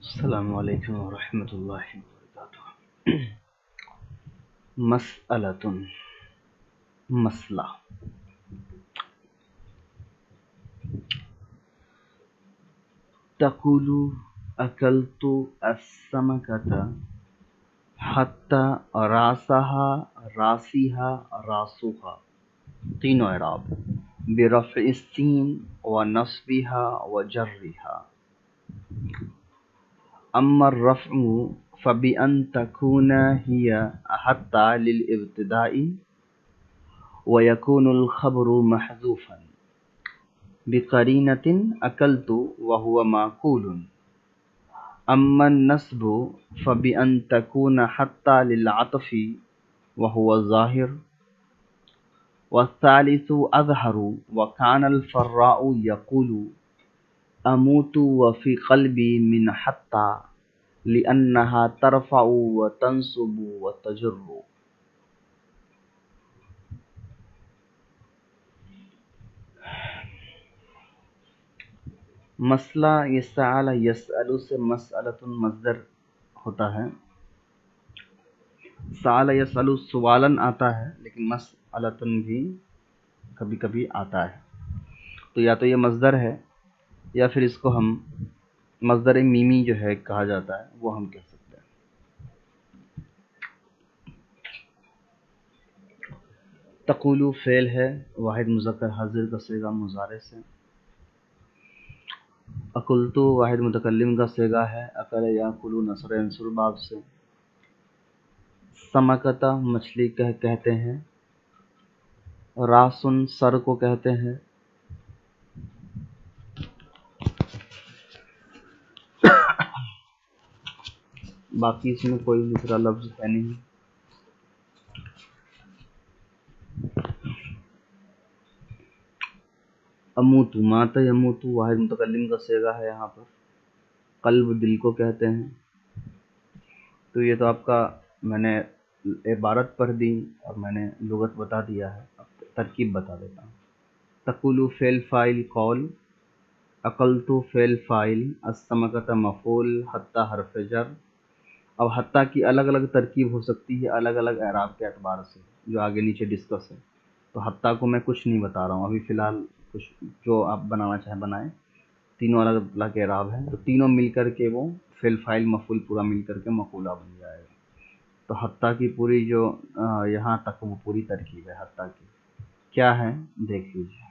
السلام علیکم ورحمۃ اللہ وبرکاتہ۔ مسئلۃ، مسئلہ۔ تقول اکلت السمکۃ حتی راسها راسها، تینوں اعراب برفع السین ونصبها وجرها۔ اما الرفع فبأن تكون هي حتى للابتداء ويكون الخبر محذوفا بقرينة أكلت وهو معقول. اما النصب فبأن تكون حتى للعطف وهو ظاهر. والثالث أظهر، وكان الفراء يقول أموت وفي قلبي من حتى لأنها ترفع وتنصب وتجر۔ مسئلہ یہ سأل یسأل سے مسئلۃ مصدر ہوتا ہے۔ سأل یسأل سوالن آتا ہے، لیکن مسئلۃ بھی کبھی کبھی آتا ہے، تو یا تو یہ مصدر ہے یا پھر اس کو ہم مصدر میمی جو ہے کہا جاتا ہے، وہ ہم کہہ سکتے ہیں۔ تقولو فعل ہے، واحد مذکر حاضر کا صیغہ مضارع سے۔ اکلتو واحد متکلم کا صیغہ ہے، اکل یاکلو نصر عنصر باب سے۔ سمکتا مچھلی کہتے ہیں، راسن سر کو کہتے ہیں، باقی اس میں کوئی دوسرا لفظ ہے نہیں۔ اموتو مات یموتو واحد متکلم کا صیغہ ہے یہاں پر۔ قلب دل کو کہتے ہیں۔ تو یہ تو آپ کا میں نے عبارت پڑھ دی اور میں نے لغت بتا دیا ہے، اب ترکیب بتا دیتا ہوں۔ تقولو فعل فاعل قول، اکلتو فعل فاعل، السمکۃ مفعول، حتی حرف جر۔ اب حتی کی الگ الگ ترکیب ہو سکتی ہے الگ الگ اعراب کے اعتبار سے، جو آگے نیچے ڈسکس ہے، تو حتی کو میں کچھ نہیں بتا رہا ہوں ابھی فی الحال، کچھ جو آپ بنانا چاہیں بنائیں۔ تینوں الگ الگ اعراب ہیں، تو تینوں مل کر کے وہ فعل فاعل مفعول پورا مل کر کے مفعولہ بن جائے گا۔ تو حتی کی پوری جو یہاں تک وہ پوری ترکیب ہے حتی کی، کیا ہے دیکھ لیجیے۔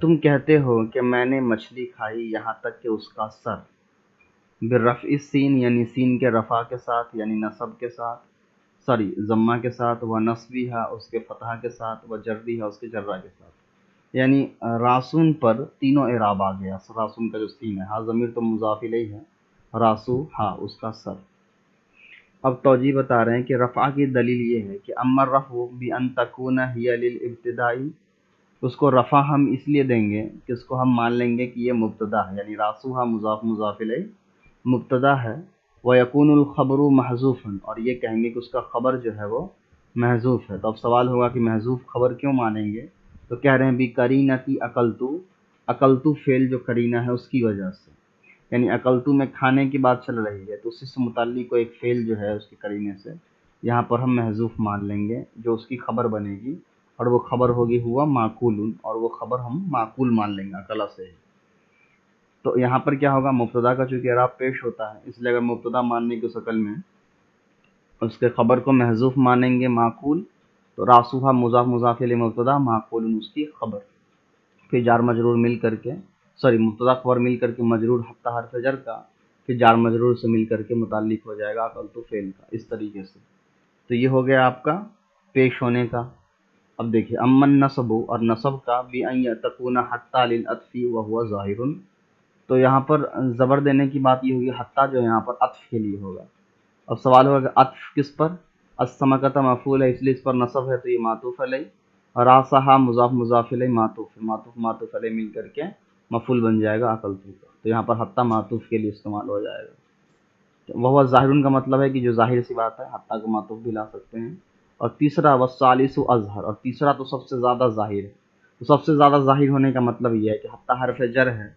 تم کہتے ہو کہ میں نے مچھلی کھائی یہاں تک کہ اس کا سر، برفع السین یعنی سین کے رفع کے ساتھ، یعنی نصب کے ساتھ، ضمہ کے ساتھ، و نصبیہا اس کے فتحہ کے ساتھ، و جریہا اس کے جرہ کے ساتھ، یعنی راسون پر تینوں اعراب آ گیا۔ راسون کا جو سین ہے، ہاں ضمیر تو مضاف الیہ ہے، راسو ہاں اس کا سر۔ اب توجیہ بتا رہے ہیں کہ رفع کی دلیل یہ ہے کہ اما الرفع بان تکون ہی للابتداء، اس کو رفع ہم اس لیے دیں گے کہ اس کو ہم مان لیں گے کہ یہ مبتدا ہے، یعنی راسوہا مضاف مضاف الیہ مبتدا ہے، وَيَكُونُ الْخَبْرُ مَحْذُوفًا، اور یہ کہیں گے کہ اس کا خبر جو ہے وہ محذوف ہے۔ تو اب سوال ہوگا کہ محذوف خبر کیوں مانیں گے؟ تو کہہ رہے ہیں بھی قرینتی اکلتو، اکلتو فعل جو قرینہ ہے اس کی وجہ سے، یعنی اکلتو میں کھانے کی بات چل رہی ہے، تو اسی سے متعلق کوئی ایک فعل جو ہے اس کے قرینے سے یہاں پر ہم محذوف مان لیں گے، جو اس کی خبر بنے گی، اور وہ خبر ہوگی ہوا معقول، اور وہ خبر ہم معقول مان لیں گے اکلا سے ہی۔ تو یہاں پر کیا ہوگا، مبتدا کا چونکہ اعراب پیش ہوتا ہے، اس لیے اگر مبتدا ماننے کی شکل میں اس کے خبر کو محذوف مانیں گے معقول، تو راسوہا مضاف مضاف الیہ مبتدا، معقول اس کی خبر، پھر جار مجرور مل کر کے مبتدا خبر مل کر کے مجرور حتی حرف جر کا، پھر جار مجرور سے مل کر کے متعلق ہو جائے گا اکلتو فعل کا، اس طریقے سے۔ تو یہ ہو گیا آپ کا پیش ہونے کا۔ اب دیکھیے اما النصب، اور نصب کا بأن تکون حتی للعطف وهو ظاہر، تو یہاں پر زبر دینے کی بات یہ ہوگی، حتی جو یہاں پر عطف کے لیے ہوگا۔ اب سوال ہوگا کہ عطف کس پر؟ السمکۃ مفعول ہے، اس لیے اس پر نصب ہے، تو یہ معطوف علیہ، اور راسہا مضاف مضاف الیہ معطوف علیہ مل کر کے مفعول بن جائے گا اکلتو کا، تو یہاں پر حتی معطوف کے لیے استعمال ہو جائے گا۔ وہ ظاہر کا مطلب ہے کہ جو ظاہر سی بات ہے، حتی کو معطوف بھی لا سکتے ہیں۔ اور تیسرا والثالث اظہر، اور تیسرا تو سب سے زیادہ ظاہر ہے، تو سب سے زیادہ ظاہر ہونے کا مطلب یہ ہے کہ حتیٰ حرف جر ہے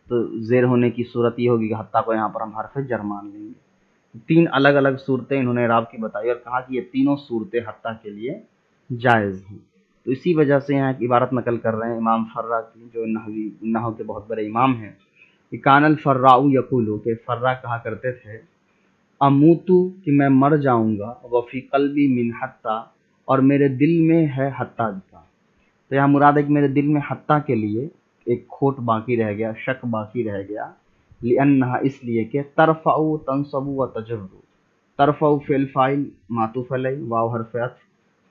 تو زیر ہونے کی صورت یہ ہوگی کہ حتیٰ کو یہاں پر ہم حرف جر مان لیں گے۔ تین الگ الگ صورتیں انہوں نے اعراب کی بتائی اور کہا کہ یہ تینوں صورتیں حتیٰ کے لیے جائز ہیں۔ تو اسی وجہ سے یہاں ایک عبارت نقل کر رہے ہیں امام فرا کی، جو نحو کے بہت بڑے امام ہیں، کہ کان الفراء یقول، کہ فرا کہا کرتے تھے، اموتو، کہ میں مر جاؤں گا، وفی قلبی من حتیٰ، اور میرے دل میں ہے حتیٰ کا۔ تو یہاں مراد ہے کہ میرے دل میں حتیٰ کے لیے ایک کھوٹ باقی رہ گیا، شک باقی رہ گیا، لأنہا، اس لیے کہ ترفع تنصب و تجر، ترفع فعل فاعل معطوف علیہ واو حرف عطف،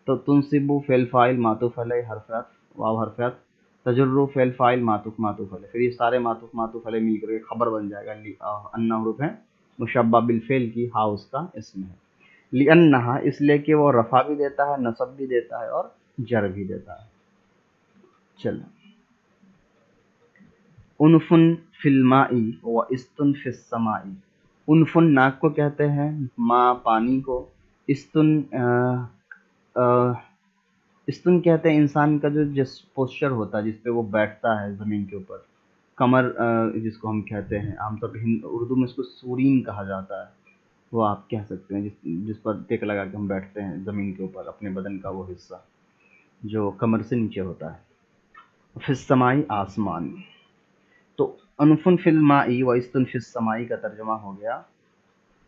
تو تنصب فعل فاعل معطوف علیہ حرف عطف واو حرف عطف، تجر فعل فاعل معطوف علیہ، پھر یہ سارے معطوف علیہ مل کر خبر بن جائے گا، ان حروف ہے مشبہ بالفعل کی، ہا اس کا اسم ہے، لأنہا، اس لیے کہ وہ رفع بھی دیتا ہے، نصب بھی دیتا ہے اور جر بھی دیتا ہے۔ چلو، انفن فی الماء و استن فی السماء، انفن ناک کو کہتے ہیں، ماء پانی کو، استن استن کہتے ہیں انسان کا جو جس پوسچر ہوتا ہے جس پہ وہ بیٹھتا ہے زمین کے اوپر، کمر جس کو ہم کہتے ہیں، عام طور پہ اردو میں اس کو سورین کہا جاتا ہے، وہ آپ کہہ سکتے ہیں جس پر ٹیک لگا کے ہم بیٹھتے ہیں زمین کے اوپر، اپنے بدن کا وہ حصہ جو کمر سے نیچے ہوتا ہے۔ فی السماء، آسمان، تو انفن فی الماء و استن فی السماء کا ترجمہ ہو گیا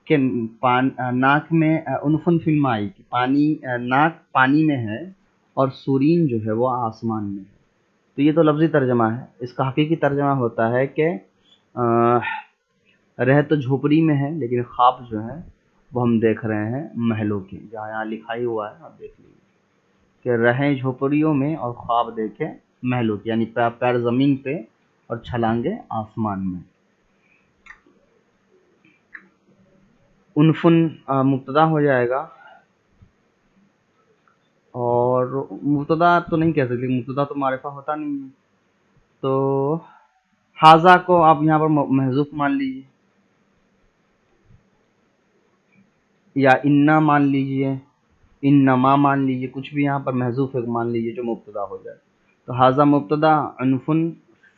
کہ ناک میں، انفن فی الماء، پانی، ناک پانی میں ہے اور سورین جو ہے وہ آسمان میں ہے۔ تو یہ تو لفظی ترجمہ ہے، اس کا حقیقی ترجمہ ہوتا ہے کہ رہ تو جھوپڑی میں ہے لیکن خواب جو ہے وہ ہم دیکھ رہے ہیں محلوں کے، جہاں یہاں لکھائی ہوا ہے آپ دیکھ لیجیے کہ رہیں جھوپڑیوں میں اور خواب دیکھیں محلوں کے، یعنی پیر زمین پہ اور چھلانگے آسمان میں۔ انفن مبتدا ہو جائے گا، اور مبتدا تو نہیں کہہ سکتے، مبتدا تو معرفہ ہوتا نہیں ہے، تو حاضہ کو آپ یہاں پر محذوف مان لیجیے، یا انا مان لیجیے، انما مان لیجیے، کچھ بھی یہاں پر محذوف ایک مان لیجیے جو مبتدا ہو جائے۔ تو حاضہ مبتدا، انفن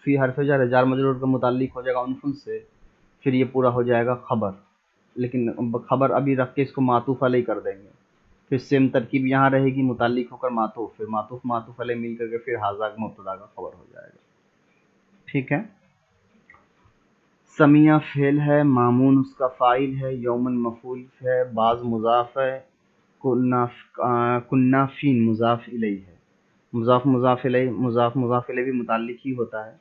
فی حرف جر، جار مجرور کا متعلق ہو جائے گا انفن سے، پھر یہ پورا ہو جائے گا خبر، لیکن خبر ابھی رکھ کے اس کو معطوف علیہ کر دیں گے، پھر سیم ترکیب یہاں رہے گی، متعلق ہو کر معطوف، پھر معطوف علیہ مل کر کے پھر حاضہ مبتدا کا خبر ہو جائے گا۔ ٹھیک ہے۔ سمیہ فعل ہے، مامون اس کا فاعل ہے، یومن مفعول ہے، بعض مضاف ہے، کنہ فین مضاف الیہ ہے، مضاف الیہ بھی متعلق ہی ہوتا ہے،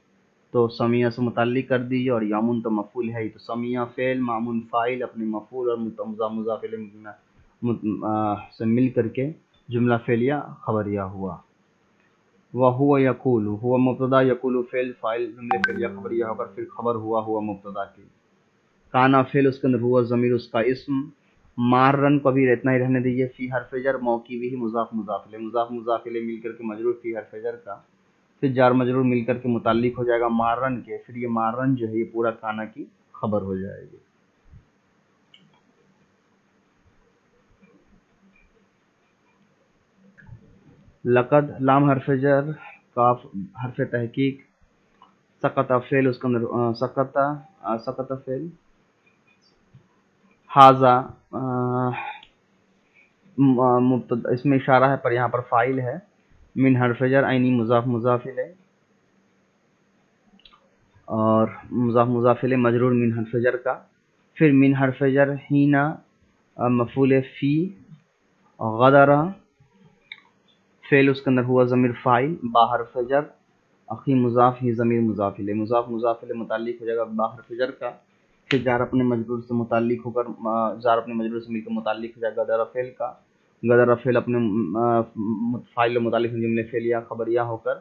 تو سمیہ سے متعلق کر دیجیے، اور یامن تو مفعول ہے ہی، تو سمیہ فعل، مامون فاعل، اپنے مفعول اور مضاف الیہ سے مل کر کے جملہ فعلیہ خبریہ ہوا۔ وَهُوَ يَقُولُ، ہوا مبتدا، یقول فعل، فاعل جملے فعلیہ خبریہ ہو کر پھر خبر ہوا مبتدا کی۔ کانا فعل، اس کے اندر ہوا ضمیر اس کا اسم، مارن کو بھی اتنا ہی رہنے دیجیے، فی حرف جر موقع بھی مضاف مضاف الیہ مل کر کے مجرور فی حرف جر کا، پھر جار مجرور مل کر کے متعلق ہو جائے گا مارن کے، پھر یہ مارن جو ہے یہ پورا کانا کی خبر ہو جائے گی۔ لقد، لام حرف جر، کاف حرف تحقیق، سقط فعل، اس کے اندر سقط فعل، حاضہ مبتدا، اس میں اشارہ ہے پر یہاں پر فاعل ہے، من حرف جر، عینی مضاف الیہ، اور مضاف الیہ مجرور من حرف جر کا، پھر من حرف جر ہینا مفعول فی، غدرہ فعل، اس کے اندر ہوا ضمیر فاعل، با حرف جر، اخی مضاف ہی ضمیر مضاف الیہ، مضاف الیہ متعلق ہو جائے گا با حرف جر کا، پھر جار اپنے مجرور سے متعلق ہو کر، جار اپنے مجرور سے مل کر متعلق ہو جائے گا غدر فعل کا، غدر فعل اپنے فاعل متعلق جملے فعلیہ خبریہ ہو کر،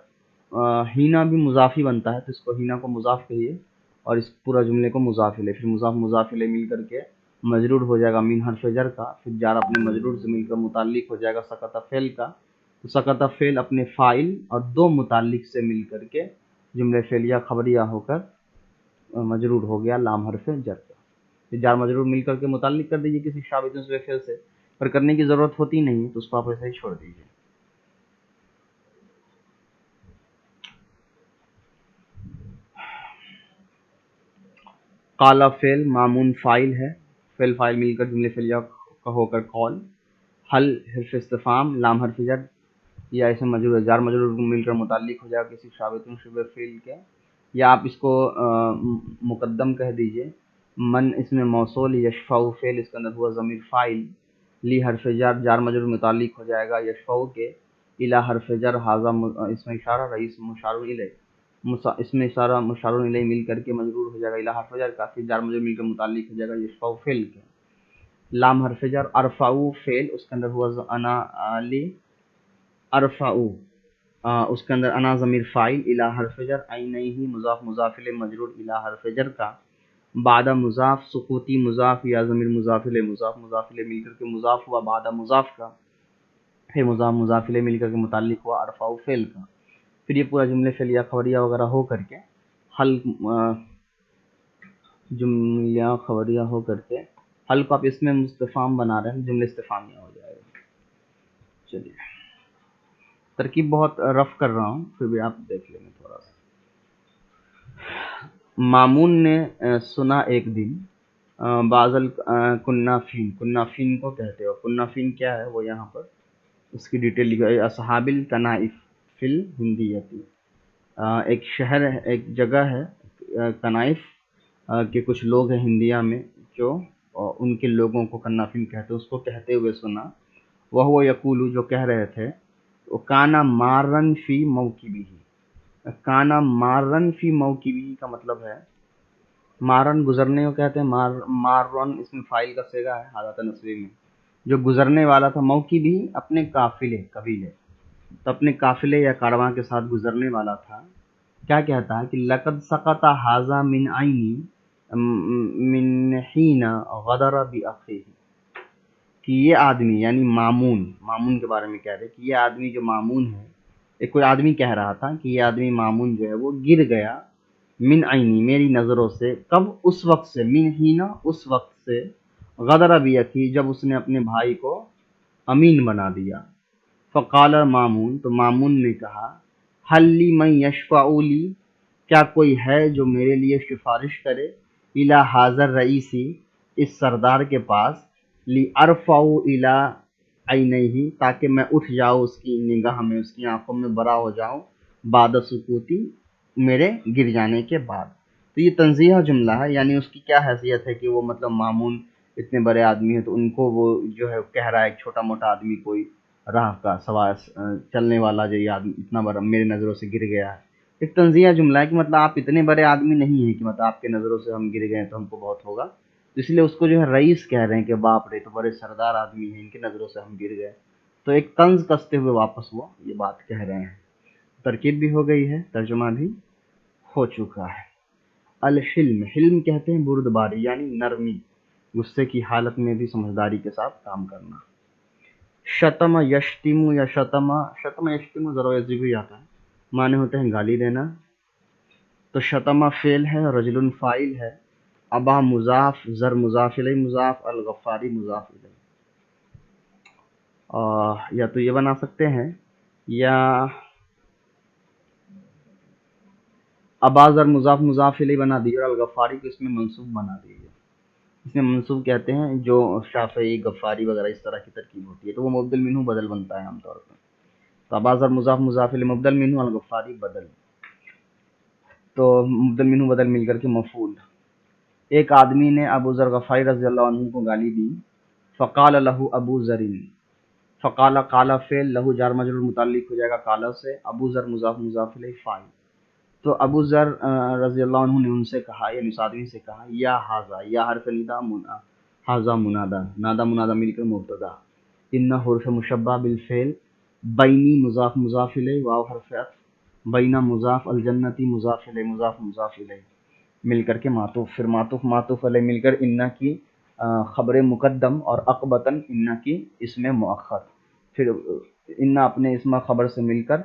ہینا بھی مضافی بنتا ہے تو اس کو ہینا کو مضاف کہیے، اور اس پورا جملے کو مضاف الیہ، پھر مضاف الیہ مل کر کے مجرور ہو جائے گا من حرف جر کا، پھر جار اپنے مجرور سے مل کر متعلق ہو جائے گا سقط فعل کا، تو سقط فعل اپنے فاعل اور دو متعلق سے مل کر کے جملے فعلیہ خبریہ ہو کر مجرور ہو گیا لام حرف جر کا، پھر جار مجرور مل کر کے متعلق کر دیجیے کسی شابت فعل سے، پر کرنے کی ضرورت ہوتی نہیں تو اس کو آپ ایسے ہی چھوڑ دیجیے۔ قال فعل، مامون فاعل ہے، فعل فاعل مل کر جملے فعلیہ کا ہو کر قول. حل حرف استفہام، لام حرف جر یا اسم مجرور جار مجرور مل کر متعلق ہو جائے کسی ثابت شبہ فعل کے، یا آپ اس کو مقدم کہہ دیجئے. من اسم موصول، یشفع فعل اس کے اندر ہوا ضمیر فاعل، لی حرف جر جار مجرور متعلق ہو جائے گا یشفع کے، الی حرف جر ھذا اسم اشارہ، رئیس مشار الیہ، اسم اشارہ مشار الیہ مل کر کے مجرور ہو جائے گا الی حرف جر کا، پھر جار مجرور مل کر متعلق ہو جائے گا یشفع فعل کے. لام حرف جر، ارفع فعل اس کے اندر ہوا انا علی، ارفع اس کے اندر انا ضمیر فاعل، الی حرف جر، عینیہ مضاف مضاف الیہ مجرور الی حرف جر کا، بعد مضاف سکوتی مضاف یا ضمیر مضاف الیہ مضاف مضاف الیہ مل کر کے مضاف ہوا بعد مضاف کا، پھر مضاف مضاف الیہ مل کر کے متعلق ہوا ارفع فعل کا. پھر یہ پورا جملے فعلیہ خبریہ وغیرہ ہو کر کے حل، جملہ خبریہ ہو کر کے حل کو آپ اس میں مستفہام بنا رہے ہیں، جملے استفہامیہ ہو جائے گا. چلیے ترکیب بہت رف کر رہا ہوں، پھر بھی آپ دیکھ لیں گے تھوڑا سا. مامون نے سنا ایک دن بازل کنافین، کنافین کو کہتے ہو. کنافین کیا ہے وہ یہاں پر اس کی ڈیٹیل لکھی ہے. اصحاب الکنائف فی الہندیتی، ایک شہر ہے، ایک جگہ ہے کنائف کے کچھ لوگ ہیں ہندیہ میں جو ان کے لوگوں کو کنافین کہتے، اس کو کہتے ہوئے سنا. وہ یقول جو کہہ رہے تھے، کانا مارن فی موکبہ. کانا مارن فی موکبہ کا مطلب ہے مارن گزرنے کو کہتے ہیں، مارن اس میں فاعل کا صیغہ ہے حالت نصبی میں، جو گزرنے والا تھا، موکبہ اپنے قافلے قبیلے، تو اپنے قافلے یا کارواں کے ساتھ گزرنے والا تھا. کیا کہتا ہے کہ لقد سقط ھذا من عینی من حین غدر باخیہ، کہ یہ آدمی یعنی مامون کے بارے میں کہہ رہے کہ یہ آدمی جو مامون ہے، ایک کوئی آدمی کہہ رہا تھا کہ یہ آدمی مامون جو ہے وہ گر گیا من عینی میری نظروں سے، کب؟ اس وقت سے، من حین اس وقت سے، غدر باخیہ جب اس نے اپنے بھائی کو امین بنا دیا. فقال مامون، تو مامون نے کہا، حل لی من یشفع لی، کیا کوئی ہے جو میرے لیے سفارش کرے، الی ھذا الرئیس اس سردار کے پاس، لی ارفع الی عینیہ تاکہ میں اٹھ جاؤں اس کی نگاہ میں، اس کی آنکھوں میں برا ہو جاؤں، بعد سکوتی میرے گر جانے کے بعد. تو یہ تنزیہ جملہ ہے، یعنی اس کی کیا حیثیت ہے کہ وہ مطلب مامون اتنے بڑے آدمی ہیں تو ان کو وہ جو ہے کہہ رہا ہے ایک چھوٹا موٹا آدمی کوئی راہ کا سوار چلنے والا جو یہ آدمی اتنا بڑا میرے نظروں سے گر گیا ہے. ایک تنزیہ جملہ ہے کہ مطلب آپ اتنے بڑے آدمی نہیں ہیں کہ مطلب آپ کے نظروں سے ہم گر گئے تو ہم کو بہت ہوگا، تو اس لیے اس کو جو ہے رئیس کہہ رہے ہیں کہ باپ رے تو بڑے سردار آدمی ہیں، ان کے نظروں سے ہم گر گئے. تو ایک طنز کستے ہوئے واپس وہ یہ بات کہہ رہے ہیں. ترکیب بھی ہو گئی ہے، ترجمہ بھی ہو چکا ہے. الحلم، حلم کہتے ہیں بردباری یعنی نرمی، غصے کی حالت میں بھی سمجھداری کے ساتھ کام کرنا. شتم یشتم یا شتم یشتم ذرا یضرب ہی آتا ہے، معنی ہوتے ہیں گالی دینا. تو شتم فعل ہے، رجل فاعل ہے، ابا مضاف، زر مضاف الیہ مضاف، الغفاری مضاف الیہ. یا تو یہ بنا سکتے ہیں، یا ابا زر مضاف مضاف الیہ بنا دیجیے اور الغفاری کو اس میں منصوب بنا دیجیے. اس میں منصوب کہتے ہیں جو شافعی غفاری وغیرہ اس طرح کی ترکیب ہوتی ہے تو وہ مبدل منہ بدل بنتا ہے عام طور پر. تو ابا زر مضاف مضاف الیہ مبدل منہ، الغفاری بدل، تو مبدل منہ بدل مل کر کے مفعول. ایک آدمی نے ابو ذر غفاری رضی اللہ عنہ کو گالی دی. فقال لہ ابو ذر، فقال قال فعل، لہ جار مجرور متعلق ہو جائے گا قال سے، ابو ذر مضاف مضاف الیہ فاعل. تو ابو ذر رضی اللہ عنہ نے ان سے کہا، یعنی اس آدمی سے کہا، یا ھذا، یا حرف ندا، ھذا منادا، نادا منادا مل کر مبتدا، ان حرف مشبہ بالفعل، بینی مضاف مضاف الیہ، واو حرف عطف، بینا مضاف، الجنتی مضاف الیہ مضاف مضاف الیہ مل کر کے معطوف، پھر معطوف معطوف علیہ مل کر ان کی خبر مقدم، اور عقبتاً ان کی اسم مؤخر، پھر ان اپنے اسم خبر سے مل کر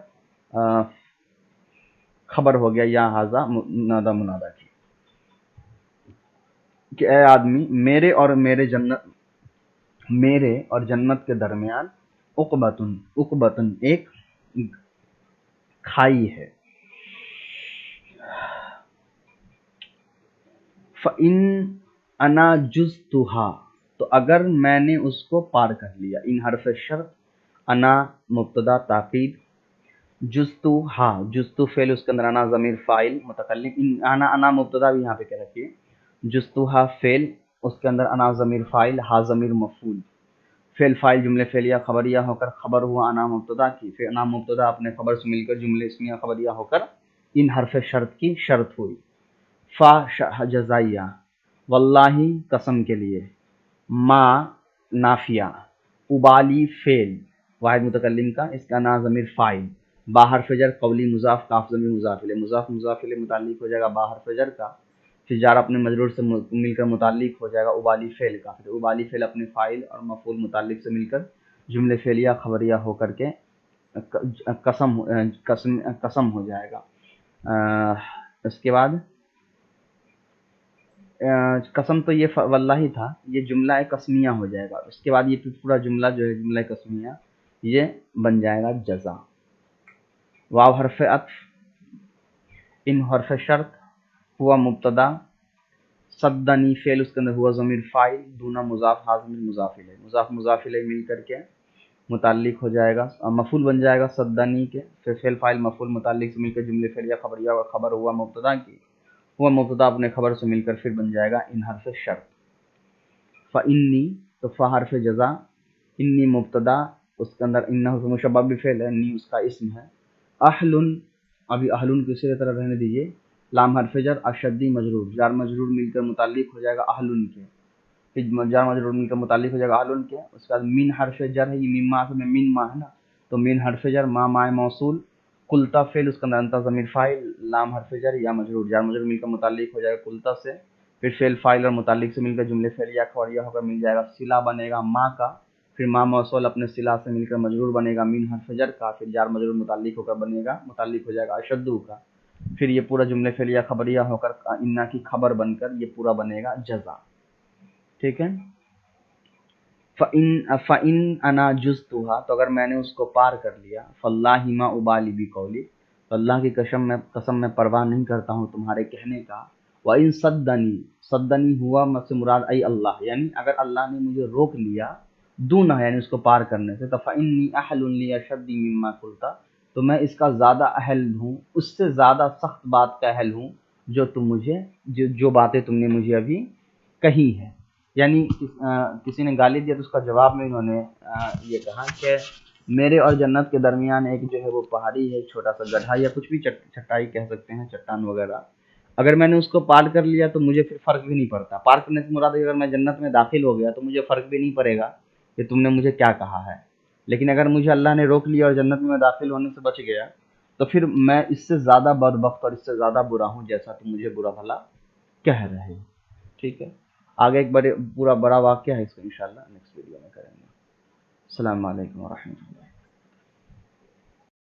خبر ہو گیا یا ھذا نادا منادا کی، کہ اے آدمی میرے اور جنت کے درمیان عقبتن ایک کھائی ہے. فَإِنْ أَنَا جُزْتُهَا، تو اگر میں نے اس کو پار کر لیا. ان حرف شرط، انا مبتدا تاکید، جزتو ہا جزتو فعل، اس کے اندر انا ضمیر فاعل متکلم، انا مبتدا بھی یہاں پہ کہہ رکھیے، جزتو ہا فعل، اس کے اندر انا ضمیر فاعل، ہا ضمیر مفعول، فعل فاعل جملے فعلیہ خبریہ ہو کر خبر ہوا انا مبتدا کی، پھر انا مبتدا اپنے خبر سے مل کر جملے اسمیہ خبریہ ہو کر ان حرف شرط کی شرط ہوئی. فا جزائیہ، واللہ قسم کے لیے، ما نافیہ، ابالی فعل واحد متکلم کا، اس کا نا ضمیر فاعل، با حرف جر قولی مضاف، کاف ضمیر مضاف الیہ، مضاف مضاف الیہ متعلق ہو جائے گا با حرف جر کا، پھر جار اپنے مجرور سے مل کر متعلق ہو جائے گا ابالی فعل کا، پھر ابالی فعل اپنے فاعل اور مفعول متعلق سے مل کر جملے فعلیہ خبریہ ہو کر کے قسم ہو جائے گا. اس کے بعد قسم تو یہ واللہ تھا، یہ جملہ قسمیہ ہو جائے گا. اس کے بعد یہ پورا جملہ جو ہے جملہ قسمیہ یہ بن جائے گا جزا. واو حرف عطف، ان حرف شرط، ہوا مبتدا، صدنی فعل، اس کے اندر ہوا ضمیر فاعل، دونا مضاف، ہا ضمیر مضاف الیہ، مضاف مضاف الیہ مل کر کے متعلق ہو جائے گا، مفعول بن جائے گا صدنی کے، پھر فعل فاعل مفعول متعلق سے مل کر جملے فعلیہ خبریہ اور خبر ہوا مبتدا کی، ہوا مبتدا اپنے خبر سے مل کر پھر بن جائے گا ان حرف شرط. فإنی، تو فا حرف جزا، انی مبتدا، اس کے اندر انہ مشبہ بفعل ہے، نی اس کا اسم ہے، اہلن، ابھی اہلن کو اسی طرح رہنے دیجیے، لام حرف جر، اشدی مجرور، جار مجرور مل کر متعلق ہو جائے گا اہلن کے، پھر جار مجرور مل کر متعلق ہو جائے گا اہلن کے. اس کے بعد من حرف جر ہے، یہ میم ما میں من ما ہے نا، تو من حرف جر، ما مائے موصول، قلتا فعل، اس کے اندر انتا ضمیر فاعل، لام حرف جر یا مجرور، جار مجرور مل کر متعلق ہو جائے گا قلتا سے، پھر فعل فاعل اور متعلق سے مل کر جملے فعلیہ خبریہ ہو کر مل جائے گا صلہ بنے گا ما کا، پھر ما موصول اپنے صلہ سے مل کر مجرور بنے گا من حرف جر کا، پھر جار مجرور متعلق ہو کر بنے گا متعلق ہو جائے گا اشدو کا، پھر یہ پورا جملے فعلیہ خبریہ ہو کر انا کی خبر بن کر یہ پورا بنے گا جزا. ٹھیک ہے. فَإِنْ أَنَا جُزْتُهَا، تو اگر میں نے اس کو پار کر لیا، فَاللَّهِ مَا أُبَالِي بِقَوْلِي، تو اللہ کی قسم میں پرواہ نہیں کرتا ہوں تمہارے کہنے کا. وَإِنْ صَدَّنِي، صدنی ہوا مت سے مراد ای اللہ، یعنی اگر اللہ نے مجھے روک لیا دونہ یعنی اس کو پار کرنے سے، تو فَإِنِّي أَحْلٌ لِأَشَدِّ مِمَّا قُلْتَ، تو میں اس کا زیادہ اہل ہوں، اس سے زیادہ سخت بات کا اہل ہوں جو تم مجھے جو باتیں تم نے مجھے ابھی کہی ہیں. یعنی کسی نے گالی دیا تو اس کا جواب میں انہوں نے یہ کہا کہ میرے اور جنت کے درمیان ایک جو ہے وہ پہاڑی ہے، چھوٹا سا گڑھا یا کچھ بھی چٹائی کہہ سکتے ہیں، چٹان وغیرہ، اگر میں نے اس کو پار کر لیا تو مجھے پھر فرق بھی نہیں پڑتا. پار کرنے سے مراد ہے اگر میں جنت میں داخل ہو گیا تو مجھے فرق بھی نہیں پڑے گا کہ تم نے مجھے کیا کہا ہے، لیکن اگر مجھے اللہ نے روک لیا اور جنت میں داخل ہونے سے بچ گیا تو پھر میں اس سے زیادہ بدبخت اور اس سے زیادہ برا ہوں جیسا تم مجھے برا بھلا کہہ رہے ہو. ٹھیک ہے. آگے ایک پورا بڑا واقعہ ہے، اس کو انشاءاللہ نیکسٹ ویڈیو میں کریں گے. السلام علیکم ورحمۃ اللہ.